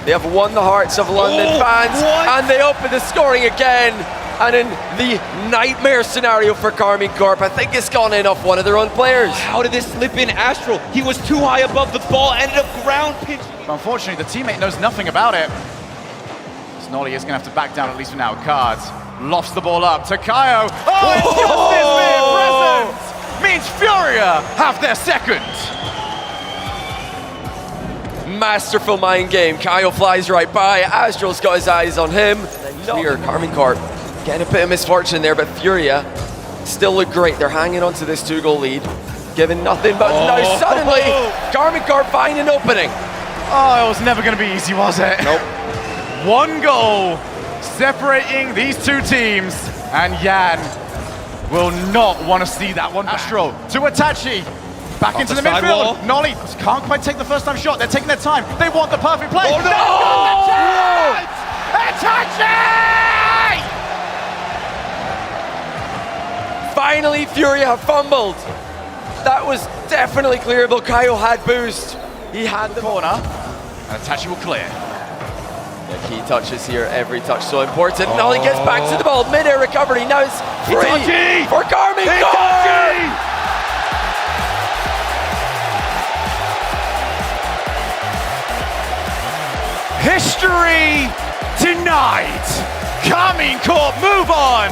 They have won the hearts of London fans, and they open the scoring again. And in the nightmare scenario for Karmine Corp, I think it's gone in off one of their own players. How did this slip in Astral? He was too high above the ball, ended up ground pinching. Unfortunately, the teammate knows nothing about it. Snolly is going to have to back down, at least for now. Cards lofts the ball up to Kaio. Oh, it's just his mere presence! Means Furia have their second. Masterful mind game. Kaio flies right by. Astral's got his eyes on him. Clear, Karmine Corp getting a bit of misfortune there, but Furia still look great. They're hanging on to this 2-goal lead, giving nothing, but now suddenly Karmine Corp find an opening. Oh, it was never going to be easy, was it? Nope. 1 goal separating these two teams, and Yan will not want to see that one. Astral to Itachi. Back into the midfield. Nolly can't quite take the first time shot. They're taking their time. They want the perfect play. Oh, no! Itachi! Finally, Furia have fumbled. That was definitely clearable. Kaio had boost. He had the corner. And Itachi will clear. Yeah, key touches here. Every touch so important. Nolly gets back to the ball. Mid-air recovery. Now it's free for Karmine Corp. History tonight. Karmine Corp move on.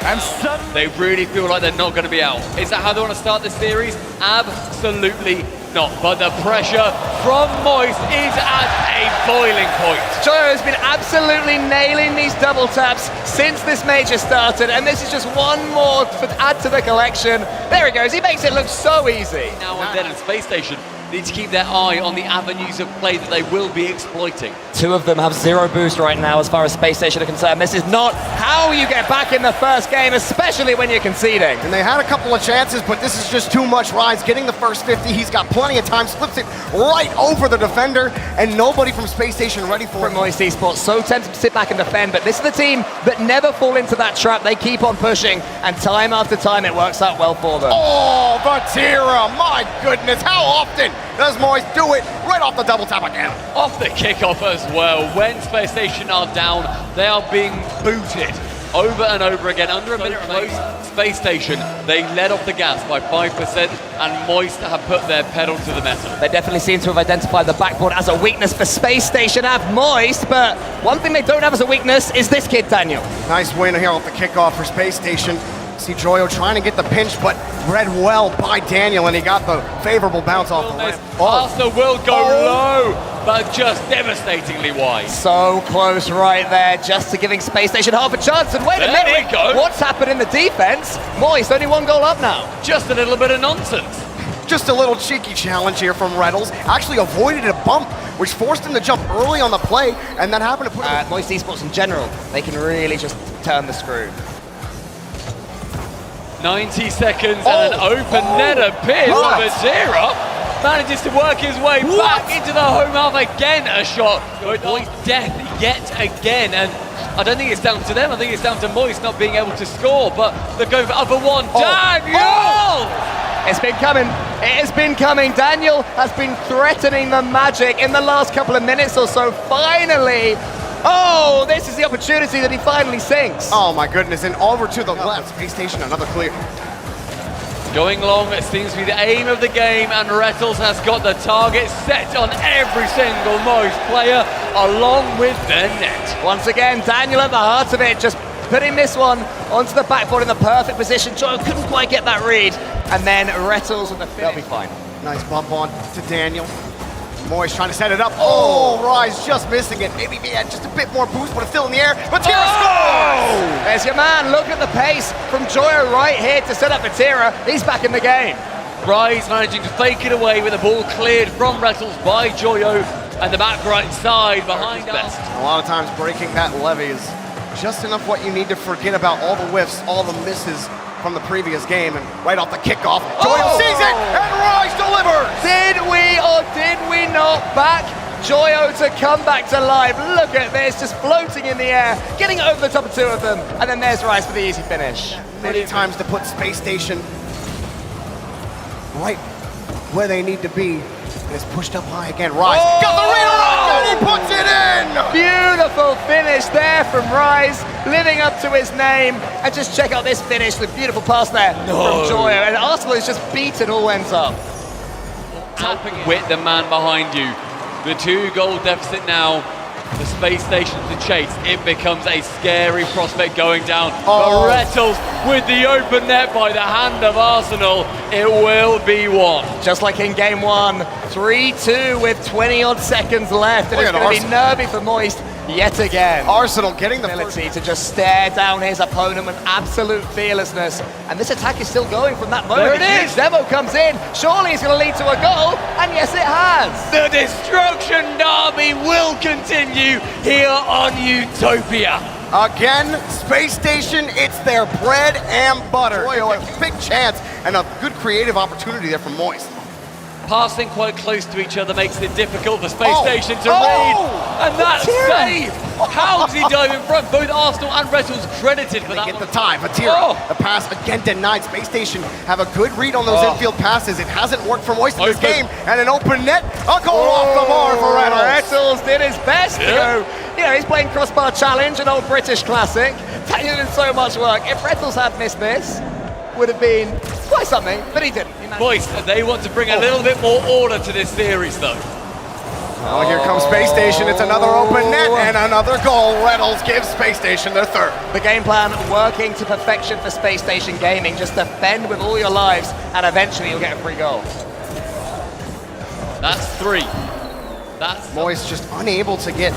And suddenly They really feel like they're not going to be out. Is that how they want to start this series? Absolutely not. But the pressure from Moist is at a boiling point. Joyo has been absolutely nailing these double taps since this major started, and this is just one more to add to the collection. There he goes, he makes it look so easy. Now and then in Spacestation need to keep their eye on the avenues of play that they will be exploiting. Two of them have 0 boost right now as far as Spacestation are concerned. This is not how you get back in the first game, especially when you're conceding. And they had a couple of chances, but this is just too much. Ryan's getting the first 50. He's got plenty of time, slips it right over the defender, and nobody from Spacestation ready for it. Moist Esports, so tempted to sit back and defend, but this is the team that never fall into that trap. They keep on pushing, and time after time it works out well for them. Oh, Vatira, my goodness, how often does Moist do it? Right off the double tap again. Off the kickoff as well. When Spacestation are down, they are being booted over and over again. Under a minute close, Spacestation, they let off the gas by 5%, and Moist have put their pedal to the metal. They definitely seem to have identified the backboard as a weakness for Spacestation. Have Moist, but one thing they don't have as a weakness is this kid, Daniel. Nice win here off the kickoff for Spacestation. See Joyo trying to get the pinch, but read well by Daniel, and he got the favorable bounce off the ramp. Arsenal will go low, but just devastatingly wide. So close right there, just to giving Spacestation half a chance. And wait a minute, There we go. What's happened in the defense? Moist, only 1 goal up now. Just a little bit of nonsense. Just a little cheeky challenge here from Reddles. Actually avoided a bump, which forced him to jump early on the play, and then happened to put Moist Esports in general, they can really just turn the screw. 90 seconds and an open net appears. Vatira manages to work his way back into the home half again. A shot. Moist death yet again. And I don't think it's down to them. I think it's down to Moist not being able to score. But they're going for other one. Daniel! It's been coming. It has been coming. Daniel has been threatening the Magic in the last couple of minutes or so. Finally. Oh, this is the opportunity that he finally sinks. Oh my goodness, and over to the left. Spacestation, another clear. Going long, it seems to be the aim of the game, and Rettles has got the target set on every single Moist player, along with the net. Once again, Daniel at the heart of it, just putting this one onto the backboard in the perfect position. Joyo couldn't quite get that read. And then Rettles with the finish. They'll be fine. Nice bump on to Daniel. Moist trying to set it up. Oh, Rise just missing it. Maybe he had just a bit more boost, but it's still in the air. Vatira scores! There's your man. Look at the pace from Joyo right here to set up Vatira. He's back in the game. Rise managing to fake it away with the ball cleared from Rettles by Joyo and the back right side behind us. A lot of times breaking that levy is just enough what you need to forget about all the whiffs, all the misses from the previous game, and right off the kickoff, Joyo sees it, and Rise delivers! Did we or did we not back Joyo to come back to life? Look at this, just floating in the air, getting over the top of two of them, and then there's Rise for the easy finish. Many times to put Space Station right where they need to be, and it's pushed up high again. Rise got the redirect, and he puts it in! Beautiful finish there from Rise, living up to his name. And just check out this finish, the beautiful pass there from Joyo. And Arsenal is just beaten all ends up. Tapping it with the man behind you. The 2-goal deficit now. The Space Station to chase. It becomes a scary prospect going down. But Rettles with the open net by the hand of Arsenal. It will be one. Just like in game one, 3-2 with 20-odd seconds left. And it's going to be nervy for Moist yet again. Arsenal getting the ability to just stare down his opponent with absolute fearlessness. And this attack is still going from that moment. There it is. Demo comes in. Surely it's going to lead to a goal. And yes, it has. The Destruction Derby will continue here on Utopia. Again, Space Station, it's their bread and butter. Joyo, a big chance and a good creative opportunity there from Moist. Passing quite close to each other makes it difficult for Space Station to read. And that save! How does he dive in front? Both Arsenal and Rettles credited for that. Get the tie. Vatira, the pass again denied. Space Station have a good read on those infield passes. It hasn't worked for Moist in this game. And an open net, a goal off the bar for Rettles. Rettles did his best to go. You know, he's playing Crossbar Challenge, an old British classic. Daniel did so much work. If Rettles had missed this, would have been quite something, but he didn't. Boys, they want to bring a little bit more order to this series, though. Oh, here comes Space Station. It's another open net and another goal. Rettles gives Space Station their third. The game plan working to perfection for Space Station Gaming. Just defend with all your lives, and eventually you'll get a free goal. That's 3. That's Moist just unable to get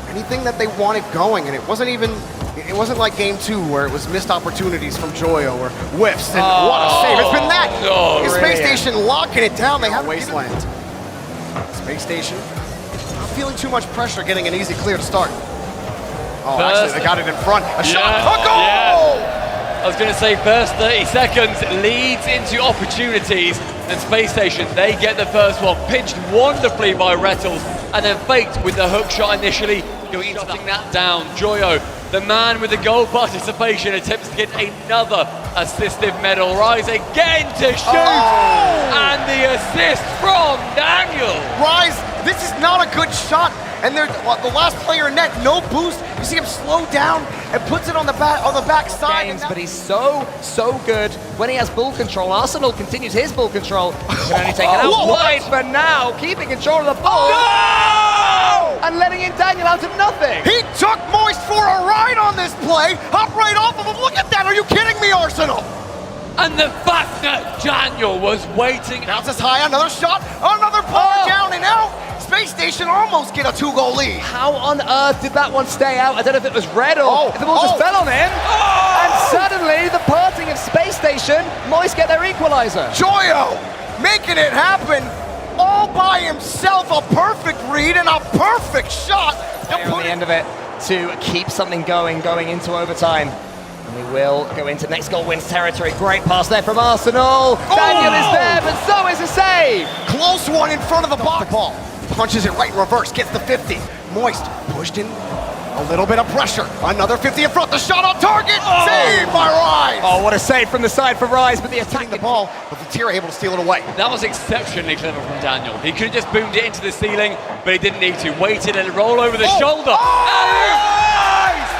anything that they wanted going, and it wasn't like game 2 where it was missed opportunities from Joyo or whiffs, and what a save. It's been that. Is Space Station locking it down. They have Wasteland. Space Station not feeling too much pressure, getting an easy clear to start. Oh, actually, they got it in front. A shot, a goal! Yeah. I was going to say first 30 seconds leads into opportunities, and Space Station, they get the first one, pinched wonderfully by Rettles, and then faked with the hook shot initially, shutting that down. Joyo, the man with the goal participation, attempts to get another assistive medal. Rise again to shoot, and the assist from Daniel. Rise, this is not a good shot, and they're the last player in net, no boost. You see him slow down and puts it on the back side. But he's so good when he has ball control. Arsenal continues his ball control. Can only take it out wide for now, keeping control of the ball. And letting in Daniel out of nothing. He took Moist for a ride on this play. Hop right off of him. Look at that. Are you kidding me, Arsenal? And the fact that Daniel was waiting. Bounces high, another shot, another bar down and out. Space Station almost get a 2-goal lead. How on earth did that one stay out? I don't know if it was red or if the ball just fell on him. And suddenly, the parting of Space Station, Moist get their equalizer. Joyo making it happen all by himself. A perfect read and a perfect shot. On the end of it to keep something going into overtime. And we will go into next goal wins territory. Great pass there from Arsenal. Daniel is there, but so is a save. Close one in front of the box. Ball punches it right in reverse, gets the 50. Moist pushed in a little bit of pressure. Another 50 in front. The shot on target. Saved by Rise. Oh, what a save from the side for Rise, but the attacking the ball, but Vatira able to steal it away. That was exceptionally clever from Daniel. He could have just boomed it into the ceiling, but he didn't need to. Waited and roll over the shoulder. And Rise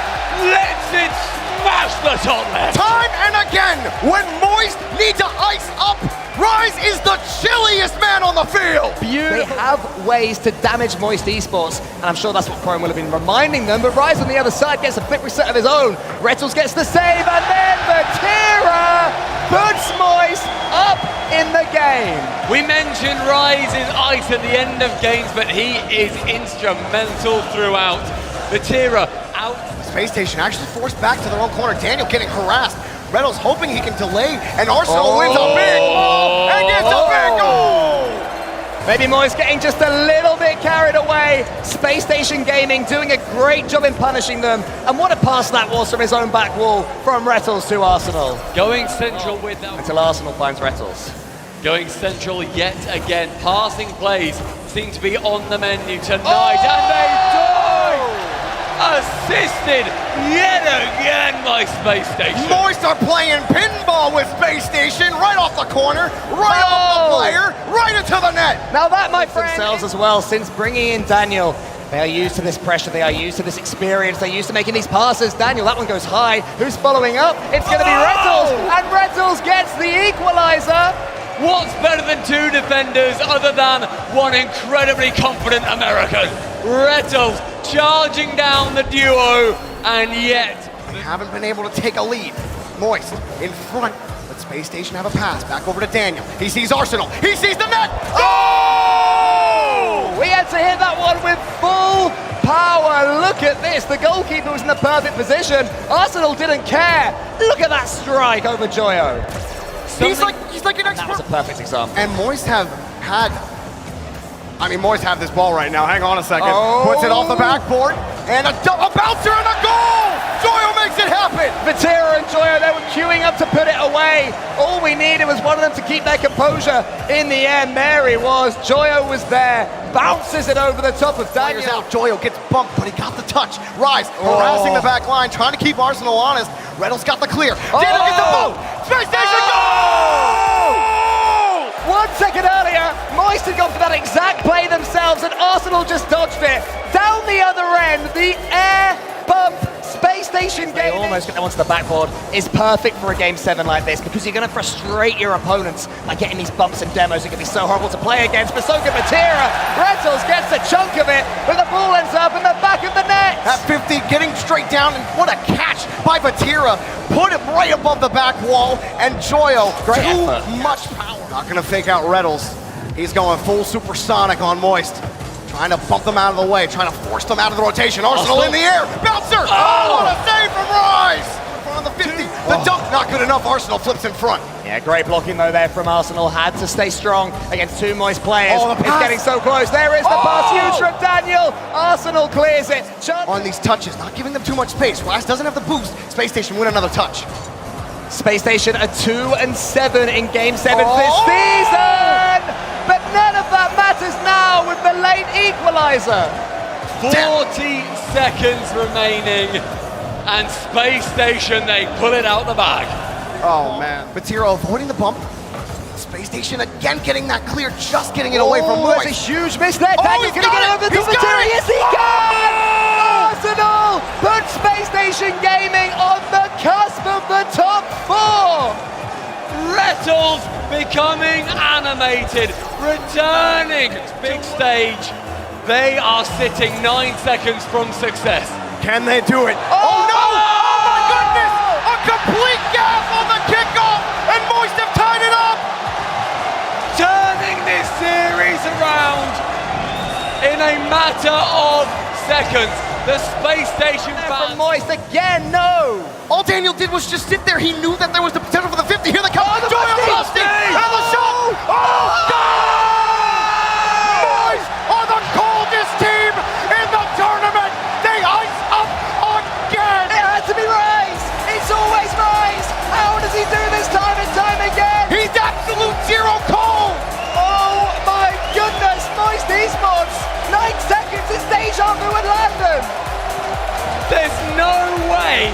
lets it smash the top left. Time and again, when Moist need to ice up Rise is the chilliest man on the field. They have ways to damage Moist Esports, and I'm sure that's what Chrome will have been reminding them, but Rise on the other side gets a quick reset of his own. Rettles gets the save, and then Vatira puts Moist up in the game. We mentioned Rise's ice at the end of games, but he is instrumental throughout. Vatira out. Spacestation actually forced back to their own corner. Daniel getting harassed. Reynolds hoping he can delay, and Arsenal wins a big ball and gets a big goal! Maybe Moist getting just a little bit carried away. Spacestation Gaming doing a great job in punishing them. And what a pass that was from his own back wall from Rettles to Arsenal. Going central with that. Until Arsenal finds Rettles. Going central yet again. Passing plays seem to be on the menu tonight, and they do! Assisted yet again by Space Station. Moist are playing pinball with Space Station right off the corner, right off the player, right into the net. Now that, my friend, themselves as well, since bringing in Daniel, they are used to this pressure, they are used to this experience, they're used to making these passes. Daniel, that one goes high. Who's following up? It's going to be Rettles, and Rettles gets the equalizer. What's better than two defenders other than one incredibly confident American? Rettles charging down the duo, and yet they haven't been able to take a lead. Moist in front, but Space Station have a pass back over to Daniel. He sees Arsenal, he sees the net. Oh! We had to hit that one with full power. Look at this, the goalkeeper was in the perfect position. Arsenal didn't care. Look at that strike over Joyo. He's like an expert. That was a perfect example. And Moist have had, Moist have this ball right now. Hang on a second. Oh. Puts it off the backboard, and a bouncer and a goal! Joyo makes it happen! Vatira and Joyo, they were queuing up to put it away. All we needed was one of them to keep their composure. In the end, Mary was. Joyo was there. Bounces it over the top of Daniel. Out. Joyo gets bumped, but he got the touch. Rise, harassing the back line, trying to keep Arsenal honest. Reynolds got the clear. Daniel gets the bump! Space Station goal! 1 second earlier, Moist had gone for that exact play themselves, and Arsenal just dodged it. Down the other end, the air bump Space Station game. They almost get that one to the backboard. Is perfect for a game 7 like this, because you're going to frustrate your opponents by getting these bumps and demos. It can be so horrible to play against, but so good Vatira. Rettles gets a chunk of it, but the ball ends up in the back of the net. At 50, getting straight down, and what a catch by Vatira. Put it right above the back wall, and Joyo, too much power. Not gonna fake out Rettles. He's going full supersonic on Moist. Trying to bump them out of the way, trying to force them out of the rotation. Arsenal in the air, bouncer! Oh, what a save from Rise! On the 50, the dunk not good enough, Arsenal flips in front. Yeah, great blocking though there from Arsenal. Had to stay strong against two Moist players. It's getting so close. There is the pass, huge from Daniel. Arsenal clears it. On these touches, not giving them too much space. Rise doesn't have the boost. Space Station win another touch. Space Station are 2-7 in Game 7 this season! But none of that matters now with the late equalizer. 40 seconds remaining, and Space Station, they pull it out the bag. Oh man, Vatira avoiding the bump. Space Station again getting that clear, just getting it away from Moist. That's a huge miss there. Daniel's gonna get it over to Vatira. Yes, he can! Arsenal put Space Station Gaming on the cusp of the top 4. Rettles becoming animated, returning to big stage. They are sitting 9 seconds from success. Can they do it? Oh no! Oh my goodness! A complete gap on the kickoff, and Moist have tied it up! Turning this series around in a matter of seconds. The Space Station from Moist again, no! All Daniel did was just sit there. He knew that there was the potential for the 50. Here they come. Joyo busting! And the shot! Oh, goal! Boys are the coldest team in the tournament. They ice up again. It had to be Rise. It's always Rise. How does he do this time and time again? He's absolute zero cold. Oh my goodness, Moist Esports. 9 seconds is deja vu in London. There's no way